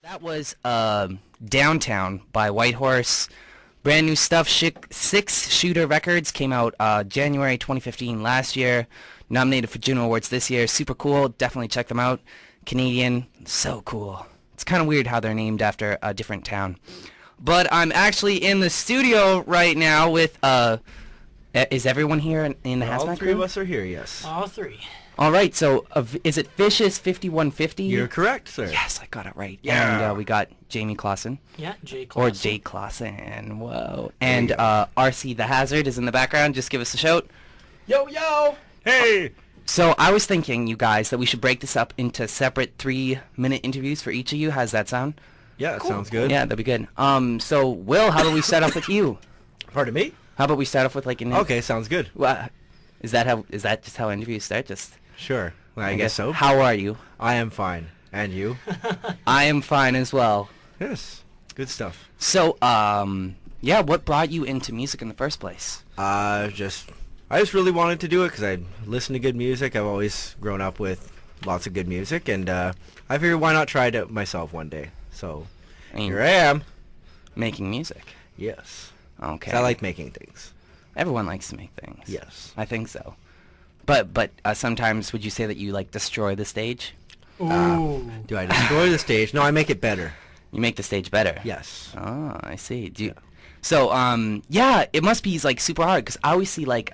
That was Downtown by Whitehorse. Brand new stuff. Six Shooter Records came out January 2015 last year. Nominated for Juno Awards this year. Super cool. Definitely check them out. Canadian. So cool. It's kind of weird how they're named after a different town. But I'm actually in the studio right now with... is everyone here in the Hazmat crew? All three of us are here, yes. All three. All right, so is it Vicious 5150? You're correct, sir. Yes, I got it right. Yeah. And we got J-Clawsin. Yeah, J-Clawsin. Or J-Clawsin. Whoa. And RC the Hazard is in the background. Just give us a shout. Yo, yo! Hey! So I was thinking, you guys, that we should break this up into separate 3-minute interviews for each of you. How's that sound? Yeah, that sounds good. Yeah, that'd be good. So, Will, how about we start off with you? Pardon me? How about we start off with like an... Okay, sounds good. Is that just how interviews start? Just... Sure. Well, I guess so. How are you? I am fine. And you? I am fine as well. Yes. Good stuff. So, yeah, what brought you into music in the first place? I just really wanted to do it because I listen to good music. I've always grown up with lots of good music, and I figured why not try it out myself one day. So, here I am. Making music. Yes. Okay. I like making things. Everyone likes to make things. Yes. I think so. But sometimes would you say that you like destroy the stage? Ooh. Do I destroy the stage? No, I make it better. You make the stage better. Yes. Oh, I see. Do you, So yeah, it must be like super hard because I always see like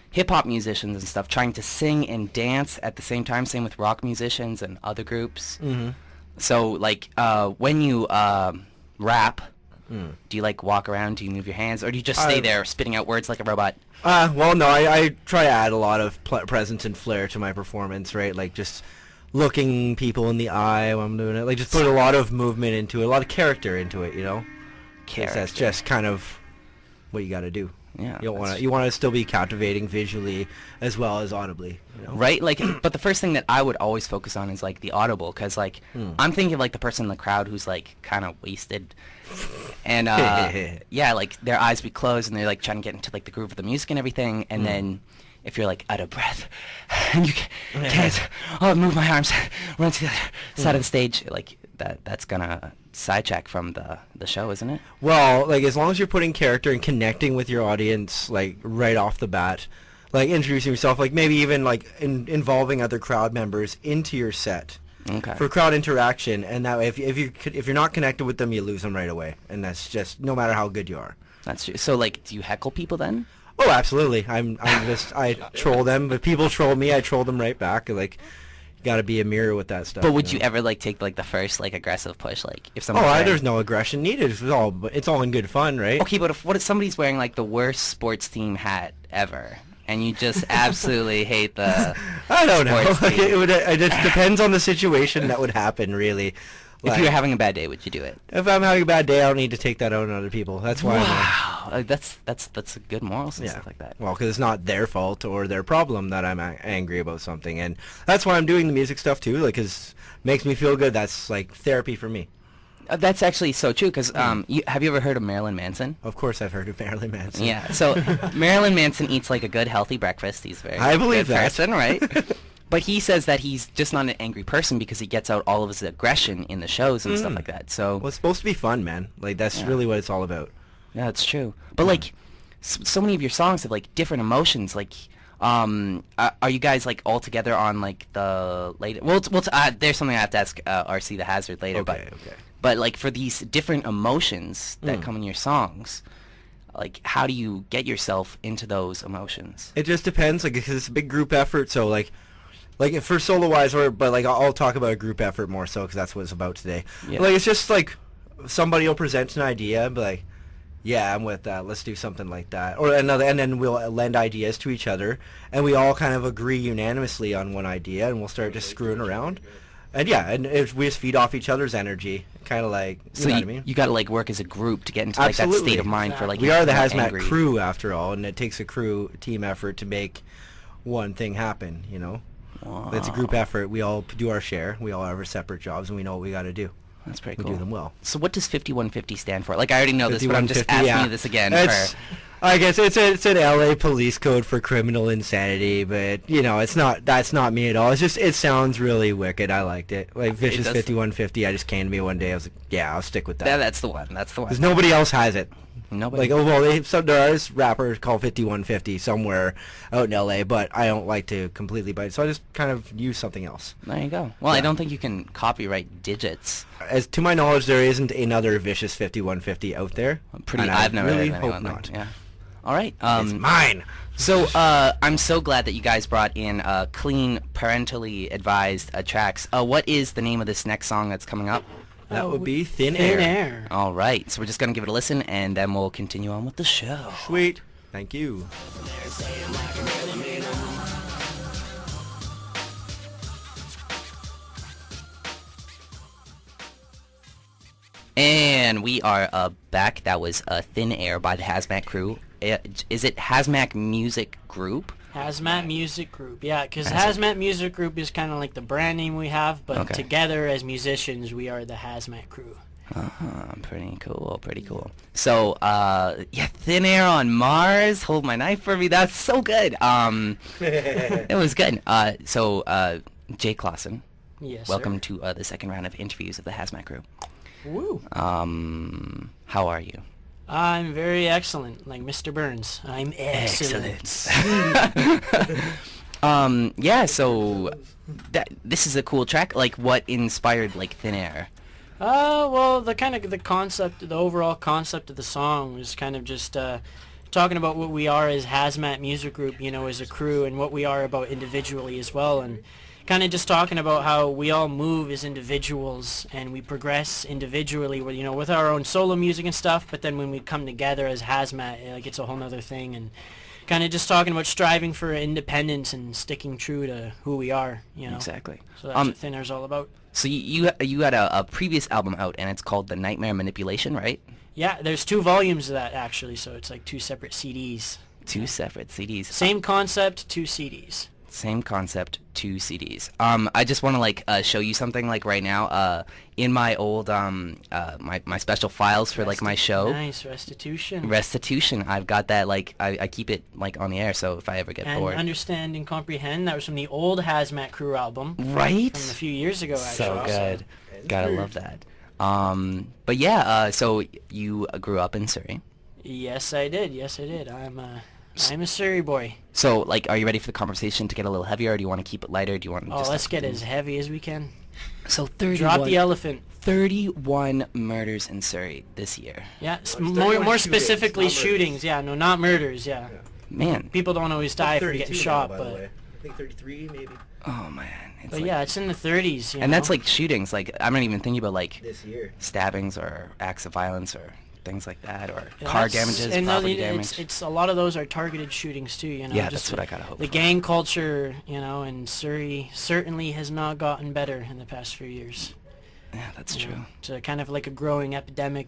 hip hop musicians and stuff trying to sing and dance at the same time. Same with rock musicians and other groups. Mm-hmm. So like when you rap, do you like walk around? Do you move your hands, or do you just stay there spitting out words like a robot? Well, no, I try to add a lot of presence and flair to my performance, right? Like just looking people in the eye when I'm doing it. Like just put a lot of movement into it, a lot of character into it, you know? Character. That's just kind of what you got to do. Yeah. You want to still be captivating visually as well as audibly, you know? Right? Like, but the first thing that I would always focus on is like the audible, because like I'm thinking of like the person in the crowd who's like kind of wasted, and yeah, like their eyes be closed and they're like trying to get into like the groove of the music and everything, and then if you're like out of breath and you can't move my arms, run to the other side of the stage, like that's gonna sidetrack from the show, isn't it? Well, like as long as you're putting character and connecting with your audience like right off the bat, like introducing yourself, like maybe even like involving other crowd members into your set. Okay. For crowd interaction, and that way if you're not connected with them, you lose them right away, and that's just no matter how good you are. That's true. So like, do you heckle people then? Oh, absolutely. I troll them, but people troll me, I troll them right back. Like, you got to be a mirror with that stuff. But would you ever like take like the first like aggressive push, like if someone? There's no aggression needed. It's all in good fun, right? Okay, but what if somebody's wearing like the worst sports team hat ever, and you just absolutely hate the? I don't know. sports team? It just depends on the situation that would happen, really. If you were having a bad day, would you do it? If I'm having a bad day, I don't need to take that out on other people. That's why. Wow, that's a good moral and stuff like that. Well, because it's not their fault or their problem that I'm angry about something, and that's why I'm doing the music stuff too. Like, 'cause it makes me feel good. That's like therapy for me. That's actually so true. Because have you ever heard of Marilyn Manson? Of course, I've heard of Marilyn Manson. Yeah. So Marilyn Manson eats like a good, healthy breakfast. He's very I believe good that. person, right? But he says that he's just not an angry person because he gets out all of his aggression in the shows and stuff like that. So Well, it's supposed to be fun, man. Like, that's really what it's all about. yeah, that's true. But like, so many of your songs have like different emotions. Like, are you guys like all together on like the later? Well, there's something I have to ask RC the Hazard later. Okay. But like for these different emotions that come in your songs, like how do you get yourself into those emotions? It just depends, like, because it's a big group effort. So like for solo wise, but like I'll talk about a group effort more so because that's what it's about today. Yeah. Like, it's just like somebody will present an idea and be like, yeah, I'm with that. Let's do something like that, or another, and then we'll lend ideas to each other, and we all kind of agree unanimously on one idea, and we'll start just screwing around. And yeah, and we just feed off each other's energy, kind of like, you know what I mean? You got to like work as a group to get into like that Absolutely. state of mind for like We are the not Hazmat angry. crew after all, and it takes a team effort to make one thing happen, you know? Wow. It's a group effort. We all do our share. We all have our separate jobs, and we know what we got to do. That's pretty we cool. do them well. So what does 5150 stand for? Like, I already know this, but I'm just 5150, asking yeah. you this again. It's, I guess it's an LA police code for criminal insanity, but that's not me at all. It's just it sounds really wicked. I liked it. Like Vicious 5150. I just came to me one day. I was like, yeah, I'll stick with that. That's the one. That's the one. Because nobody else has it. Nobody. Like, there is rappers called 5150 somewhere out in LA, but I don't like to completely bite it, so I just kind of use something else. There you go. Well, I don't think you can copyright digits. As to my knowledge, there isn't another Vicious 5150 out there. I've never really heard of hope anyone not. like, yeah. All right. It's mine. So I'm so glad that you guys brought in clean, parentally advised tracks. What is the name of this next song that's coming up? That would be Thin Thin Air. Air. All right. So we're just going to give it a listen, and then we'll continue on with the show. Sweet. Thank you. And we are back. That was Thin Air by the Hazmat Crew. Is it Hazmat Music Group? Hazmat Music Group, yeah, because Hazmat Music Group is kind of like the brand name we have, but together as musicians, we are the Hazmat Crew. Pretty cool, pretty cool. So, Thin Air on Mars, Hold My Knife for Me, that's so good. It was good. J-Clawsin, Yes, welcome sir. to the second round of interviews of the Hazmat Crew. Woo. How are you? I'm very excellent, like Mr. Burns. I'm excellent. So this is a cool track. Like, what inspired like Thin Air? Well, the overall concept of the song was kind of just talking about what we are as Hazmat Music Group, as a crew, and what we are about individually as well, and kind of just talking about how we all move as individuals and we progress individually with our own solo music and stuff, but then when we come together as Hazmat, like, it's a whole nother thing, and kind of just talking about striving for independence and sticking true to who we are, Exactly. So that's what Thin Air's all about. So you had a previous album out, and it's called The Nightmare Manipulation, right? Yeah, there's 2 volumes of that, actually, so it's like 2 separate CDs. 2 separate CDs. Same concept, 2 CDs. Same concept, 2 CDs. I just want to show you something right now. In my old my special files for my show. Nice restitution. Restitution. I've got that I keep it on the air, so if I ever get bored. Understand and Comprehend. That was from the old Hazmat Crew album. Right. From a few years ago, actually. So good. Gotta love that. But yeah. So you grew up in Surrey. Yes, I did. I'm a Surrey boy. So, are you ready for the conversation to get a little heavier, or do you want to keep it lighter? Do you want to let's get as heavy as we can. So, 31... Drop the elephant. 31 murders in Surrey this year. Yeah, more specifically shootings. Yeah, no, not murders, yeah. Man. People don't always die if they get shot, but... I think 33, maybe. Oh, man. But yeah, it's in the 30s, And that's shootings. I'm not even thinking about, this year. stabbings or acts of violence or things like that, or car damages, and property damage. It's a lot of those are targeted shootings too. Yeah, that's what I gotta hope the for. gang culture, in Surrey certainly has not gotten better in the past few years. Yeah, that's true. It's kind of like a growing epidemic.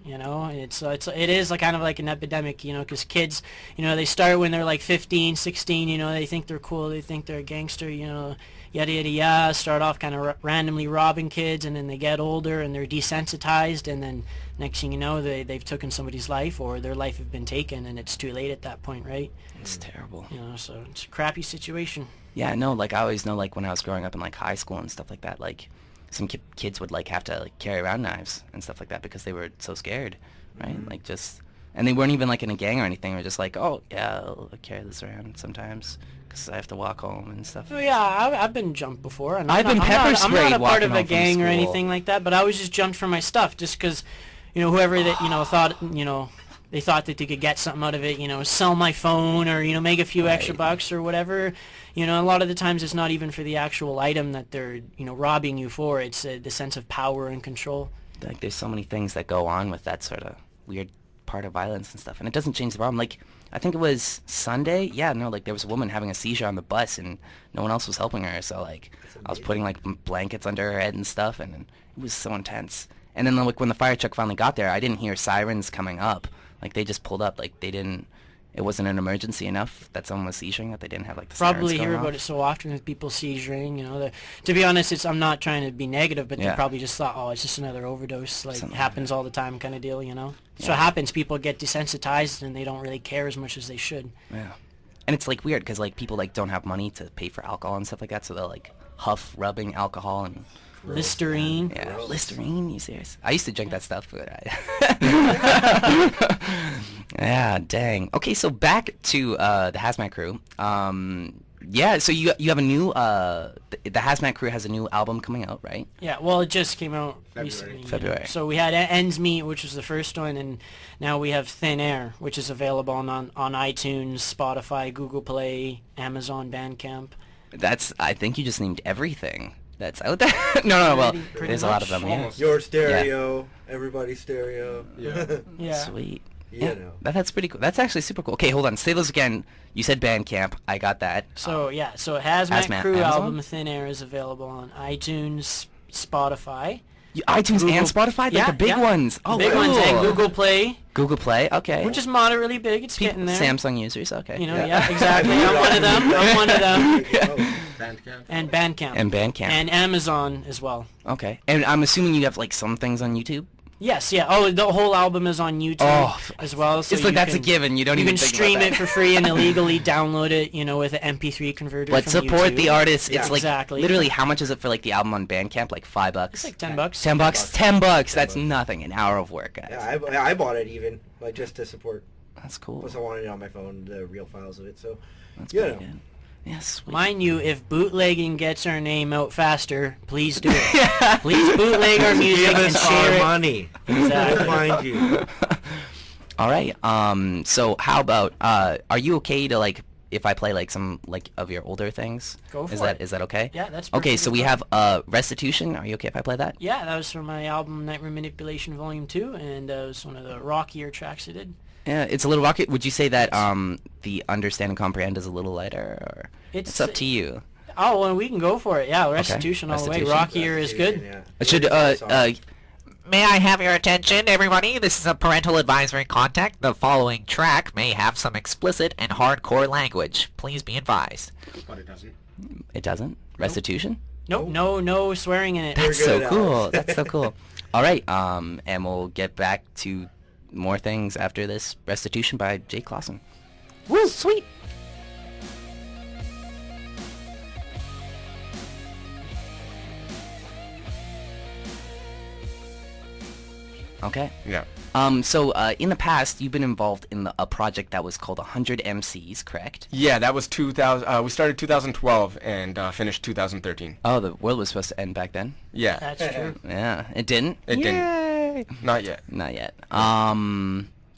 It is kind of like an epidemic, because kids, they start when they're 15, 16, they think they're cool, they think they're a gangster, yada yada yada, start off kind of randomly robbing kids, and then they get older and they're desensitized, and then next thing you know, they've taken somebody's life, or their life have been taken, and it's too late at that point, right? It's terrible. So it's a crappy situation. Yeah, no, I always know, when I was growing up in high school and stuff like that, some kids would have to carry around knives and stuff like that because they were so scared, right? Mm-hmm. And they weren't even in a gang or anything. They were just oh yeah, I'll carry this around sometimes because I have to walk home and stuff. Oh yeah, I've been jumped before, and I've been pepper sprayed I'm not a part of walking a home from gang or school. anything like that, but I was just jumped for my stuff just because, whoever that thought they thought that they could get something out of it, sell my phone or make a few extra bucks or whatever. A lot of the times it's not even for the actual item that they're robbing you for. It's the sense of power and control. There's so many things that go on with that sort of weird part of violence and stuff, and it doesn't change the problem. I think it was Sunday. Yeah, no, there was a woman having a seizure on the bus, and no one else was helping her. So I was putting blankets under her head and stuff, and it was so intense. And then when the fire truck finally got there, I didn't hear sirens coming up. They just pulled up. They didn't it wasn't an emergency enough that someone was seizuring that they didn't have like the Probably sirens hear going about off? it so often with people seizuring. You know, to be honest, I'm not trying to be negative, but they Yeah. probably just thought, oh, it's just another overdose. Like Something like happens all the time, kind of deal. You know. So Yeah. it happens. People get desensitized and they don't really care as much as they should. Yeah. And it's like weird because like people like don't have money to pay for alcohol and stuff like that, so they'll like huff rubbing alcohol and Listerine. yeah, Listerine. You serious? I used to drink that stuff, but yeah, dang. Okay, so back to the Hazmat Crew. Yeah, so you have a new the Hazmat Crew has a new album coming out, right? Yeah, well, it just came out February. recently. you know. February. So we had Ends Meet, which was the first one, and now we have Thin Air, which is available on iTunes, Spotify, Google Play, Amazon, Bandcamp. I think you just named everything that's out there. No, well, Pretty there's a lot of much. them. Yeah. Almost. Your stereo, everybody's stereo. Yeah. Yeah. Sweet. You Yeah, know. that's pretty cool. That's actually super cool. Okay, hold on. Say those again. You said Bandcamp. I got that. So so Hazmat Hazmat, Crew Amazon? album Thin Air is available on iTunes, Spotify, iTunes Google- and Spotify, like yeah, the big yeah. ones. Oh, big ones, and cool. Google Play, Google Play. Okay. which is moderately big. It's getting there. Samsung users. Okay. You know, yeah, exactly. I'm one of them. I'm one of them. Bandcamp. And Bandcamp. And Bandcamp. And Amazon as well. Okay. And I'm assuming you have like some things on YouTube. Yes, yeah. Oh, the whole album is on YouTube Oh, as well. So it's like you that's a can- given. You don't You even can think stream about it that. for free and illegally download it, you know, with an MP3 converter. Let's from support YouTube. the artists. Yeah, It's like exactly. literally how much is it for like the album on Bandcamp? Like $5. It's like $10. $10. $10. That's nothing. An hour of work, guys. Yeah, I bought it even, like just to support. That's cool. Plus, I wanted it on my phone, the real files of it. So, That's you pretty know. good. Yeah, sweet. Mind you, if bootlegging gets our name out faster, please do it. Please bootleg our music Give and us share our it. money. Exactly. We'll find you. All right. So how about are you okay to like if I play like some like of your older things? Go for it. Is that okay? Yeah, that's okay. So perfectly we fine. have Restitution. Are you okay if I play that? Yeah, that was from my album Nightmare Manipulation Volume 2, and it was one of the rockier tracks I did. Yeah, it's a little rocket. Would you say that the Understand and Comprehend is a little lighter, or It's up to you? Oh, well, we can go for it. Yeah, Restitution all the way. Restitution. Rockier is good. Yeah. It should May I have your attention, everybody? This is a parental advisory contact. The following track may have some explicit and hardcore language. Please be advised. But it doesn't. it doesn't. Restitution. Nope, no swearing in it. That's We're so good, cool. Alex. That's so cool. All right. And we'll get back to more things after this. Restitution by J-Clawsin. Woo, sweet. Okay. Yeah. So in the past, you've been involved in a project that was called 100 MCs, correct? Yeah, that was 2000. We started 2012 and finished 2013. Oh, the world was supposed to end back then. Yeah. That's true. Yeah, it didn't. It didn't. didn't. Not yet. Not yet.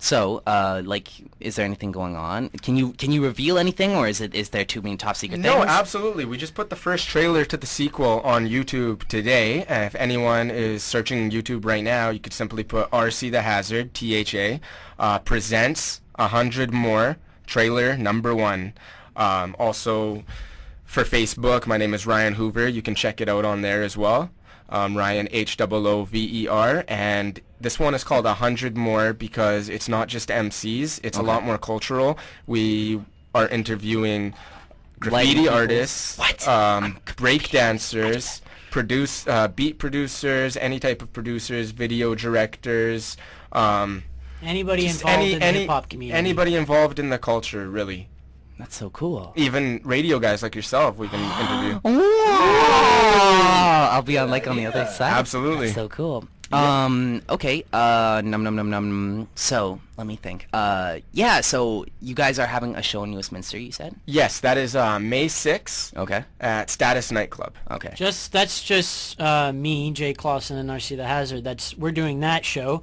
So, like, is there anything going on? Can you reveal anything, or is there too many top secret No, things? absolutely. We just put the first trailer to the sequel on YouTube today. And if anyone is searching YouTube right now, you could simply put RC the Hazard, THA, presents 100 more, trailer number 1. Also, for Facebook, my name is Ryan Hoover. You can check it out on there as well. Ryan HOOVER, and this one is called 100 More because it's not just MCs, it's a lot more cultural. We are interviewing graffiti people. artists, break dancers, beat producers, any type of producers, video directors, Anybody just involved in the hip-hop community. anybody involved in the culture, really. That's so cool. Even radio guys like yourself, we can interview. I'll be on on the other side. Absolutely. That's so cool. Okay. So let me think. Yeah. So you guys are having a show in Westminster. You said. Yes, that is May 6th Okay. at Status Nightclub. Okay. That's just me, J-Clawsin, and RC the Hazard. We're doing that show.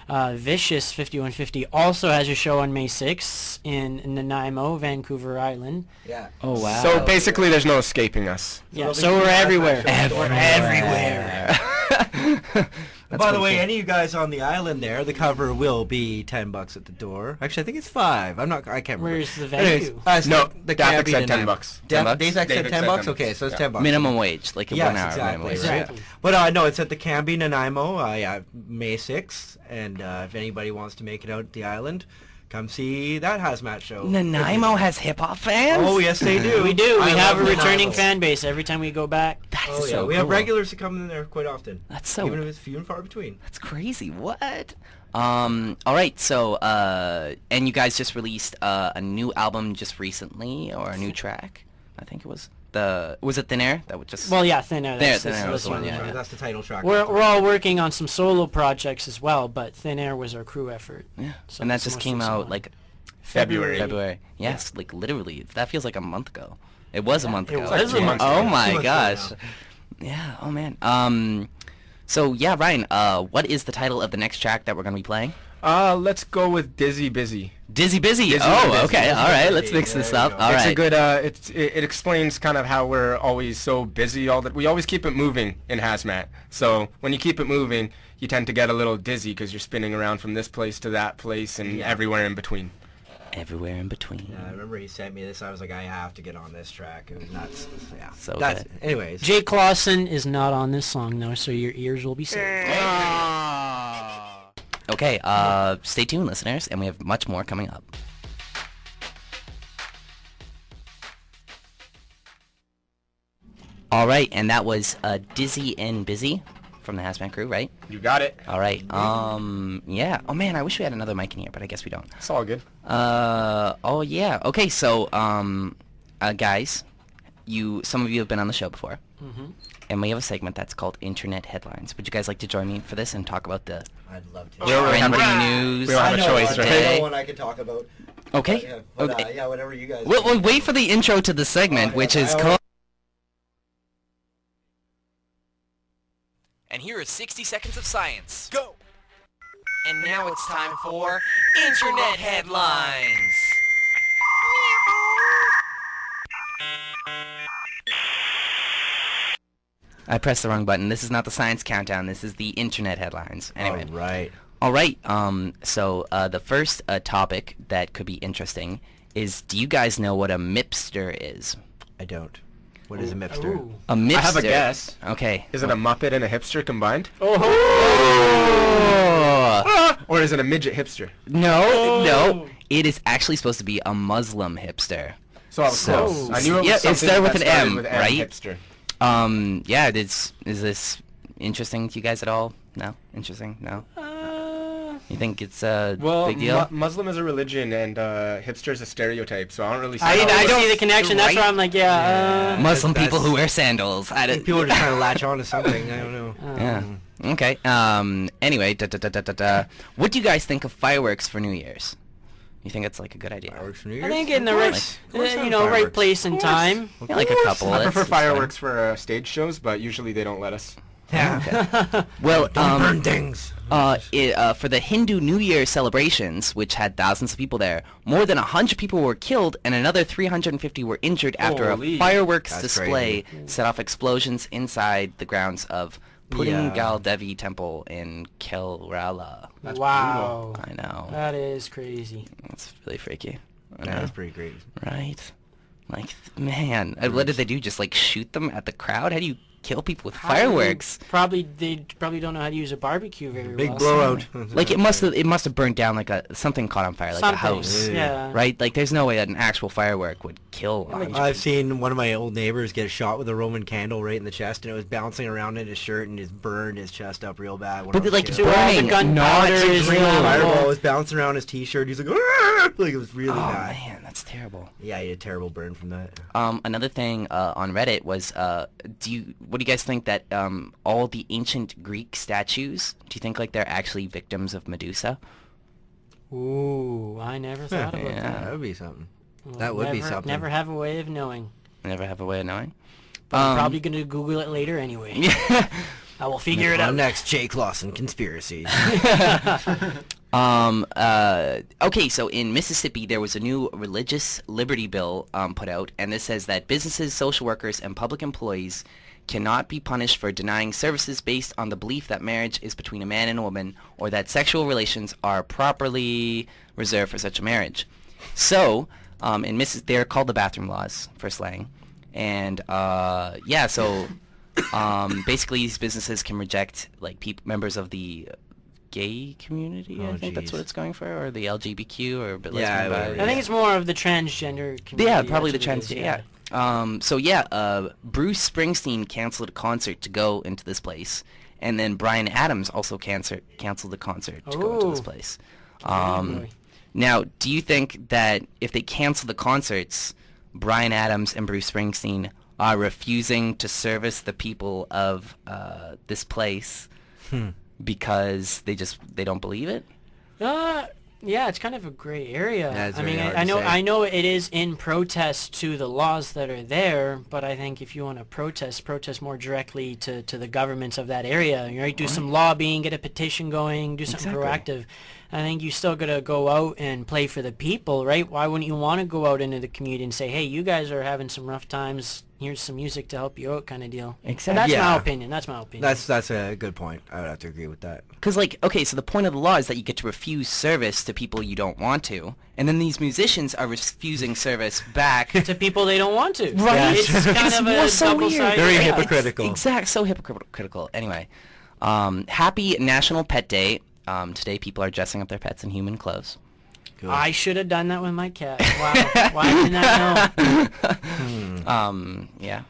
Vicious 5150 also has a show on May 6th in Nanaimo, Vancouver Island. Yeah. Oh wow. So basically, there's no escaping us. Yeah, they'll so be we're doing everywhere. that show. We're everywhere. By the way, any of you guys on the island there, the cover will be $10 at the door. Actually, I think it's 5. I can't remember. Where's the Anyways, venue? No, the Davic Caribbean said and $10. I'm- $10? Davic said Davic said $10? $10. Okay, so it's Yeah. $10. minimum wage, like a Yes, 1 hour minimum exactly. wage. Exactly. But no, it's at the Camby Nanaimo, May 6th, and if anybody wants to make it out to the island, come see that Hazmat show. Nanaimo has hip-hop fans? Oh, yes, they do. We do. We I have a love returning Nanaimo. fan base every time we go back. That's Oh, yeah. so We have cool. regulars that come in there quite often. That's so... Even if it's few and far between. That's crazy. What? All right. So, and you guys just released a new album just recently, or a new track? I think it was was it Thin Air? That would just. Well, yeah, Thin Air. Thin Air was the one, one, yeah. That's the title track. We're all working on some solo projects as well, but Thin Air was our crew effort. Yeah. So And that it's just most came recent out one. like February. February. Yes, like literally. That feels like a month ago. It was a month it ago. was a month Oh ago. my 2 months gosh. ago Yeah. Oh man. So yeah, Ryan. What is the title of the next track that we're gonna be playing? Let's go with Dizzy Busy. Dizzy Busy. Dizzy oh, Busy. okay. All right. Let's Busy. mix this There you up. go. All It's right. a good. It explains kind of how we're always so busy. We always keep it moving in Hazmat. So when you keep it moving, you tend to get a little dizzy because you're spinning around from this place to that place and everywhere in between. Everywhere in between. Yeah, I remember he sent me this. I was like, I have to get on this track. It was nuts. Yeah. So That's good. anyways. J-Clawsin is not on this song, though, so your ears will be saved. Okay. Stay tuned, listeners, and we have much more coming up. All right, and that was Dizzy and Busy from the Hazmat crew, right? You got it. All right. Yeah. Oh man, I wish we had another mic in here, but I guess we don't. It's all good. Oh yeah. Okay, so guys, some of you have been on the show before, and we have a segment that's called Internet Headlines. Would you guys like to join me for this and talk about the I'd love to. We don't really have trendy a- news? we don't have a choice, one, right? I today? know one I could talk about. Okay. Yeah, whatever you guys. We'll wait for the intro to the segment, Okay, which is I- called. And here is 60 seconds of science. Go! And now it's time for Internet Headlines. I pressed the wrong button. This is not the science countdown. This is the Internet Headlines. Anyway. All right. All right. So the first topic that could be interesting is: do you guys know what a mipster is? I don't. What is a mipster? Ooh. A mipster. I have a guess. Okay. Is it a Muppet and a hipster combined? Oh! Or is it a midget hipster? No. It is actually supposed to be a Muslim hipster. So I was So- close. I knew it was yeah, it something started with that an started M, with right? Hipster. Yeah. Is this interesting to you guys at all? No. Interesting? No. You think it's a Well, big deal? Muslim is a religion and hipster is a stereoteep, so I don't really see I how- don't see the connection. That's right? why I'm like, yeah. Muslim that's- people who wear sandals. I don't. People are just trying to latch on to something. I don't know. Yeah. Okay. Anyway, what do you guys think of fireworks for New Year's? You think it's like a good idea? Fireworks for New I Year's? think in the Of right, course. Of course right fireworks. place and time. Yeah, like a couple. I that's- prefer that's fine. fireworks for stage shows, but usually they don't let us. Yeah. Well, Don't burn things. for the Hindu New Year celebrations, which had thousands of people there, more than 100 people were killed and another 350 were injured after Holy. a fireworks That's display crazy. set off explosions inside the grounds of Yeah. Puddingal Devi Temple in Kerala. Wow. I know. That is crazy. It's really freaky. I Yeah, know. that's pretty great. Right? Like, man. What did they do? Just, like, shoot them at the crowd? How do you kill people with fireworks? They probably don't know how to use a barbecue very Big well. blowout. Like, it must have burned down, like, something caught on fire, like Something. a house. Yeah. Right? Like, there's no way that an actual firework would kill. I've seen one of my old neighbors get shot with a Roman candle right in the chest, and it was bouncing around in his shirt, and it burned his chest up real bad. But, like, To all the burning, gunpowder not is real. Fireball was bouncing around his t-shirt. He's like, "Argh!" Like it was really Oh, bad. man, that's terrible. Yeah, he had a terrible burn from that. Another thing on Reddit was, what do you guys think that all the ancient Greek statues, do you think, like, they're actually victims of Medusa? Ooh, I never thought about Yeah. That that. would be something. We'll That would be never- something. Never have a way of knowing. I never have a way of knowing. But I'm probably going to Google it later anyway. I will figure it On out. next, J-Clawsin conspiracies. Okay, so in Mississippi, there was a new religious liberty bill put out, and this says that businesses, social workers, and public employees cannot be punished for denying services based on the belief that marriage is between a man and a woman, or that sexual relations are properly reserved for such a marriage. So, they're called the bathroom laws for slang, and basically these businesses can reject, like, members of the gay community. Oh, I think that's jeez. what it's going for, or the LGBTQ, or Yeah, lesbian, bi. I think it's more of the transgender community. Yeah, probably the that's what it trans. is, Yeah. So yeah, Bruce Springsteen canceled a concert to go into this place, and then Bryan Adams also canceled the concert to go into this Oh. place. Boy. Now, do you think that if they cancel the concerts, Bryan Adams and Bruce Springsteen are refusing to service the people of this place because they don't believe it? Yeah, it's kind of a gray area. Yeah, it's I very mean, hard I to know say. I know it is in protest to the laws that are there, but I think if you want to protest more directly to the governments of that area, right? Do some lobbying, get a petition going, do something Exactly. proactive. I think you still got to go out and play for the people, right? Why wouldn't you want to go out into the community and say, hey, you guys are having some rough times, here's some music to help you out, kind of deal. Exactly. And that's Yeah. my opinion. That's my opinion. That's a good point. I would have to agree with that. Because, like, okay, so the point of the law is that you get to refuse service to people you don't want to, and then these musicians are refusing service back. to people they don't want to. Right. It's kind It's of more a so weird. double-sided. Very yeah. hypocritical. So hypocritical. Anyway, happy National Pet Day. Today people are dressing up their pets in human clothes. Cool. I should have done that with my cat. Wow. Why didn't I know? Yeah.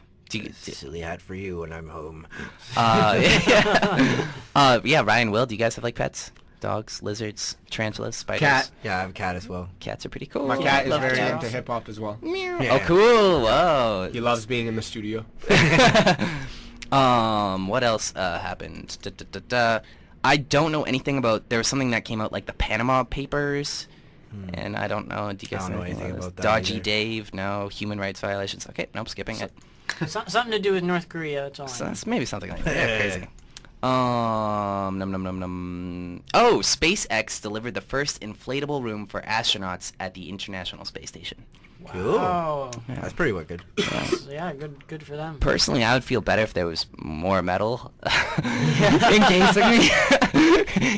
Silly hat for you when I'm home. Yeah, Ryan, Will, do you guys have like pets? Dogs, lizards, tarantulas, spiders? Cat. Yeah, I have a cat as well. Cats are pretty cool. My cat is Love very cats. into hip hop as well. Oh, cool. Whoa. He loves being in the studio. What else happened? I don't know anything about. There was something that came out like the Panama Papers, and I don't know. Do you guys I don't know anything this? about that Dodgy either. Dave? No. Human rights violations? Okay, nope, skipping it. Something to do with North Korea. That's all. I So know. that's maybe something like that. Yeah, crazy. Num num num num. Oh, SpaceX delivered the first inflatable room for astronauts at the International Space Station. Cool. Oh, That's pretty wicked. yeah, good for them. Personally, I would feel better if there was more metal encasing me.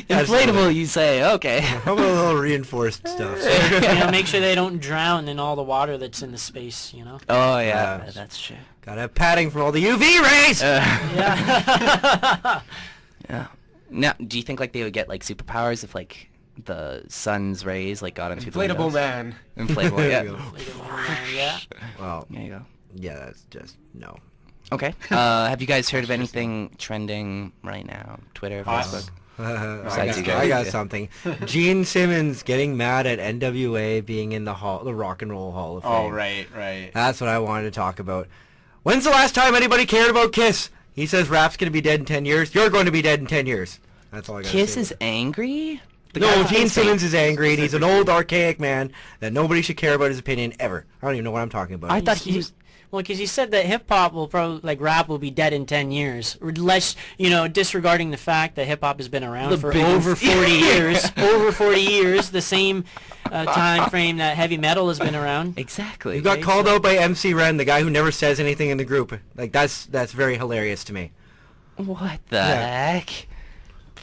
Inflatable, you say? Okay. How about a little reinforced stuff? Make sure they don't drown in all the water that's in the space. Oh yeah, Yeah. that's true. Gotta have padding from all the UV rays! Yeah. Yeah. Now, do you think like they would get like superpowers if like the sun's rays like got into the Inflatable windows? man. Inflatable, There yeah. you go. Yeah. Well, There you go. yeah, that's just no. Okay. Have you guys heard of anything trending right now? Twitter, Facebook? Besides you guys, I got yeah. something. Gene Simmons getting mad at NWA being in the Rock and Roll Hall of Fame. Oh, right. That's what I wanted to talk about. When's the last time anybody cared about Kiss? He says rap's gonna be dead in 10 years. You're going to be dead in 10 years. That's all I got. Kiss is angry? The No, guy- Gene Simmons is angry, and he's an old, archaic man that nobody should care about his opinion ever. I don't even know what I'm talking about. I thought he was... Well, because he said that hip hop will probably, like, rap will be dead in 10 years. Or less, disregarding the fact that hip hop has been around The for biggest- over 40 years. Over 40 years, the same time frame that heavy metal has been around. Exactly. You got Okay, called so- out by MC Ren, the guy who never says anything in the group. Like that's very hilarious to me. What the Yeah. heck?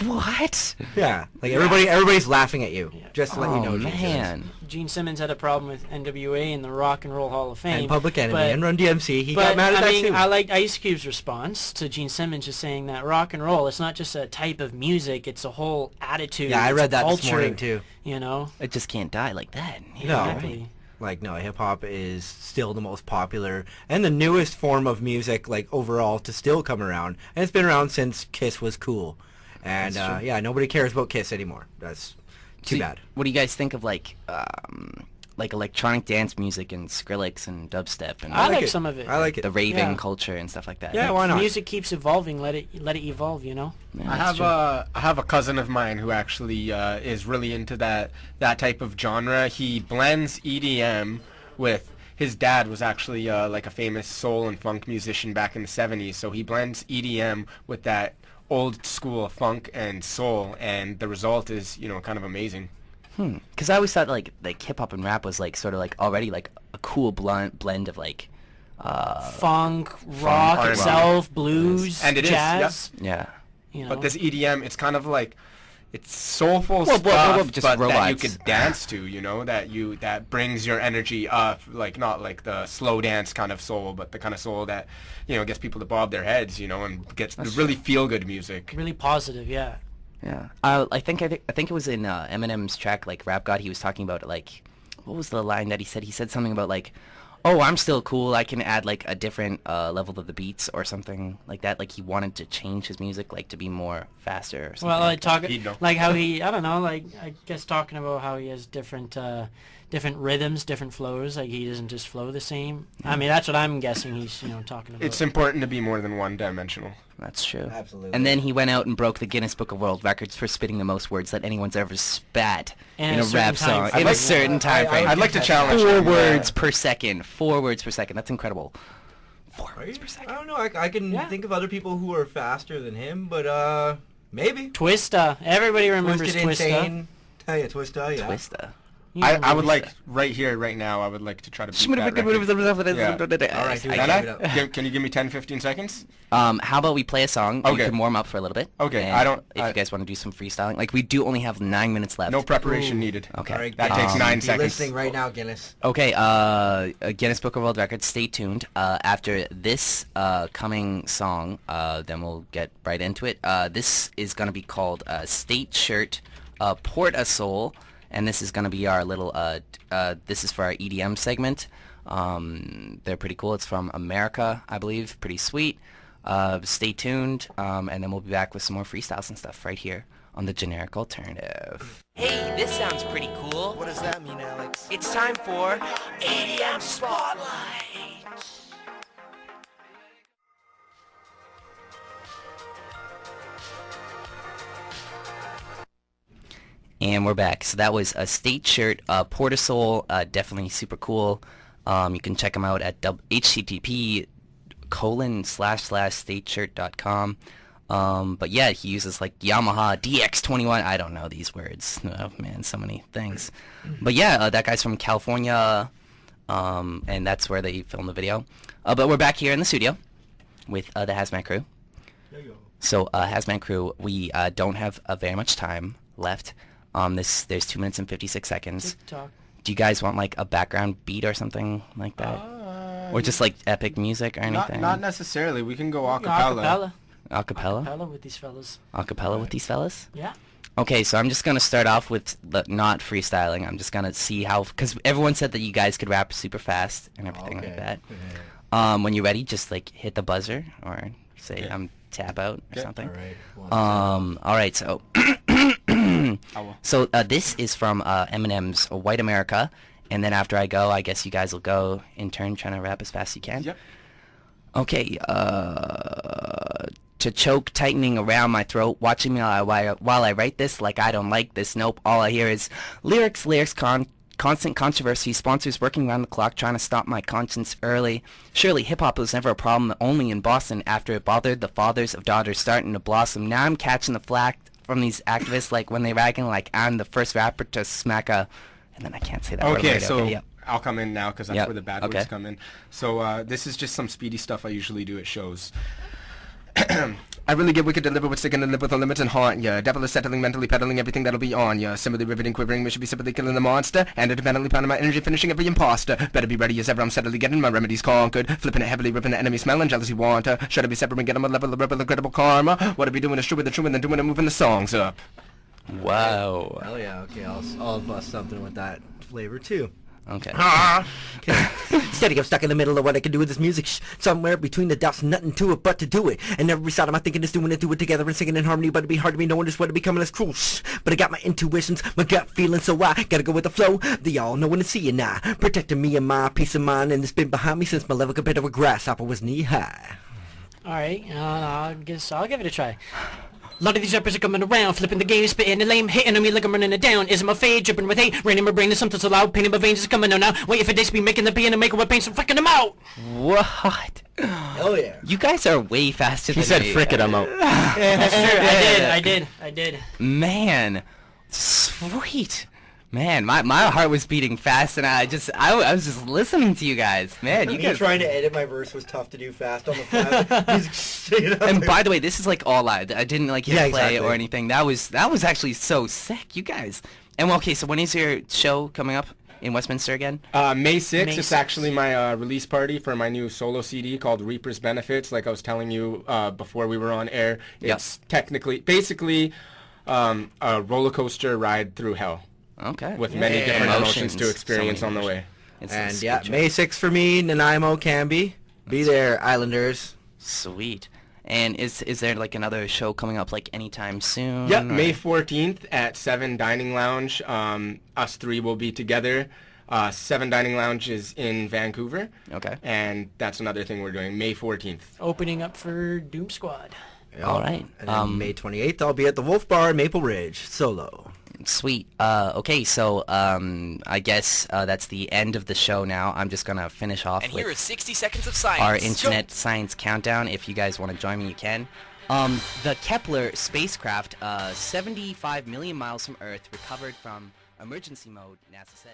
What? Yeah, like everybody's laughing at you. Just to let you Oh, know, Gene Simmons. man. Gene Simmons had a problem with NWA and the Rock and Roll Hall of Fame. And Public Enemy but- and Run DMC. He But got mad at I that mean, too. I liked Ice Cube's response to Gene Simmons, just saying that rock and roll, it's not just a type of music, it's a whole attitude. Yeah, I it's read a that culture, this morning too. It just can't die like that. No. Exactly. Like no, hip hop is still the most popular and the newest form of music, like overall, to still come around. And it's been around since Kiss was cool. And yeah, nobody cares about Kiss anymore. That's too So, bad. What do you guys think of like electronic dance music and Skrillex and dubstep and I like it. some of it. I like it. the raving Yeah. culture and stuff like that? Yeah, why not? Music keeps evolving. Let it evolve. Yeah, I that's have true. a cousin of mine who actually is really into that type of genre. He blends EDM with his dad was actually like a famous soul and funk musician back in the 70s, so he blends EDM with that old school funk and soul, and the result is kind of amazing. Because I always thought like hip hop and rap was like sort of like already like a cool blend of like Funk, rock R&B. itself, blues, And it is, jazz. yeah. But this EDM, it's kind of like it's soulful Well, stuff, just but that you robots. could dance to, that brings your energy up, like not like the slow dance kind of soul, but the kind of soul that gets people to bob their heads, and gets the really feel good music. Really positive, yeah. Yeah. I think it was in Eminem's track, like Rap God. He was talking about like, what was the line that he said? He said something about like, oh, I'm still cool. I can add like a different level of the beats or something like that. Like he wanted to change his music like to be more faster or something. Well, like He'd know. like how he, I don't know, like I guess talking about how he has different rhythms, different flows. Like he doesn't just flow the same. I mean, that's what I'm guessing he's talking about. It's important to be more than one-dimensional. That's true. Absolutely. And then he went out and broke the Guinness Book of World Records for spitting the most words that anyone's ever spat in a rap song in a certain time frame. I'd like to challenge 4 him. words per second. 4 words per second. That's incredible. 4 words per I second. don't know. I can Yeah. think of other people who are faster than him, but maybe. Twista. Everybody remembers Twisted Twista. Insane. Oh, yeah, Twista, yeah. Twista. You I remember would like Twista. right here, right now. I would like to try to beat that record. All right, dude, Can give it up. Can you give me 10, 15 seconds? How about we play a song? You Okay. can warm up for a little bit. Okay, and if you guys want to do some freestyling, like we do only have 9 minutes left. No preparation needed. Okay. All right, That Guinness. takes 9 Be seconds. listening right now, Guinness. Okay, Guinness Book of World Records, stay tuned. After this coming song, then we'll get right into it. This is going to be called State Shirt, Port a Soul, and this is going to be our little, this is for our EDM segment. They're pretty cool. It's from America, I believe. Pretty sweet. Stay tuned, and then we'll be back with some more freestyles and stuff right here on the Generic Alternative. Hey, this sounds pretty cool. What does that mean, Alex? It's time for EDM Spotlight. And we're back. So that was a State Shirt, Portasol, definitely super cool. You can check them out at http://stateshirt.com. But yeah, he uses like Yamaha DX21. I don't know these words. Oh man, so many things. But yeah, that guy's from California, and that's where they filmed the video. But we're back here in the studio with the Hazmat crew. So Hazmat crew, we don't have very much time left. There's 2 minutes and 56 seconds. TikTok. Do you guys want like a background beat or something like that? Or just like epic music or anything? Not necessarily. We can go Acapella. Acapella? Acapella with these fellas. Acapella with these fellas? Yeah. Okay, so I'm just going to start off with not freestyling. I'm just going to see how, because everyone said that you guys could rap super fast and everything like that. When you're ready, just like hit the buzzer or say I'm tap out or something. All Alright, so so this is from Eminem's White America, and then after I go, I guess you guys will go in turn trying to rap as fast as you can. Yep. Okay, to choke, tightening around my throat, watching me while I write this like I don't like this, nope, all I hear is lyrics, constant controversy, sponsors working around the clock trying to stop my conscience early. Surely hip-hop was never a problem, only in Boston after it bothered the fathers of daughters starting to blossom. Now I'm catching the flack from these activists like when they ragging like I'm the first rapper to smack a... And then I can't say that word Okay, right. so Okay, yep. I'll come in now because that's Yep, where the bad okay. words come in. So this is just some speedy stuff I usually do at shows. I really get wicked, deliver with stick and live with a limit and haunt ya. Devil is settling, mentally peddling everything that'll be on ya. Similarly riveting, quivering, me should be simply killing the monster. And independently pounding my energy, finishing every imposter. Better be ready as ever, I'm steadily getting my remedies conquered. Flipping it heavily, ripping the enemy, smelling jealousy, wanter. Should I be separate and get him a level of regrettable karma? What I be doing is true with the true and then doing it, moving the songs up. Wow. Hell yeah, okay, I'll bust something with that flavor too. Okay. Steady, I'm stuck in the middle of what I can do with this music. Somewhere between the dots, nothing to it but to do it. And every side of my thinking is doing it, do it together and singing in harmony. But it'd be hard to be knowing just what to becoming less cruel. But I got my intuitions, my gut feeling, so I gotta go with the flow. The all knowing and seeing now, protecting me and my peace of mind. And it's been behind me since my level compared to a grasshopper was knee high. All right. I guess I'll give it a try. A lot of these rappers are coming around, flipping the game, spitting the lame, hitting on me like I'm running it down. Isn't my fade, dripping with hate, raining my brain is something so loud, pain in my veins is coming on now. Waiting for days to be making the pain and making my pain, so fricking them out. What? Hell yeah. You guys are way faster He than said me. frickin' I'm out. That's true. I did. Man, sweet. Man, my heart was beating fast, and I was just listening to you guys. Man, you Me guys. trying to edit my verse was tough to do fast on the fly. Music straight up. And by the way, this is like all live. I didn't like hit Yeah, play exactly. or anything. That was actually so sick, you guys. And well, okay, so when is your show coming up in Westminster again? May 6th, May it's 6th. actually my release party for my new solo CD called Reaper's Benefits. Like I was telling you before we were on air, Yep. it's technically, basically, a roller coaster ride through hell Okay. with many different emotions to So experience many on the way. emotions. It's a And good yeah, trip. May 6th for me, Nanaimo, Canby. Be there, Islanders. Sweet. And is there like another show coming up like anytime soon? Yep, or- May 14th at 7 Dining Lounge. Us three will be together. 7 Dining Lounge is in Vancouver. Okay. And that's another thing we're doing, May 14th. Opening up for Doom Squad. Yeah. All right. And then May 28th, I'll be at the Wolf Bar, Maple Ridge, solo. Sweet. Okay, so I guess that's the end of the show now. I'm just going to finish off And with here is 60 seconds of science. our internet science countdown. If you guys want to join me, you can. The Kepler spacecraft, 75 million miles from Earth, recovered from emergency mode, NASA says.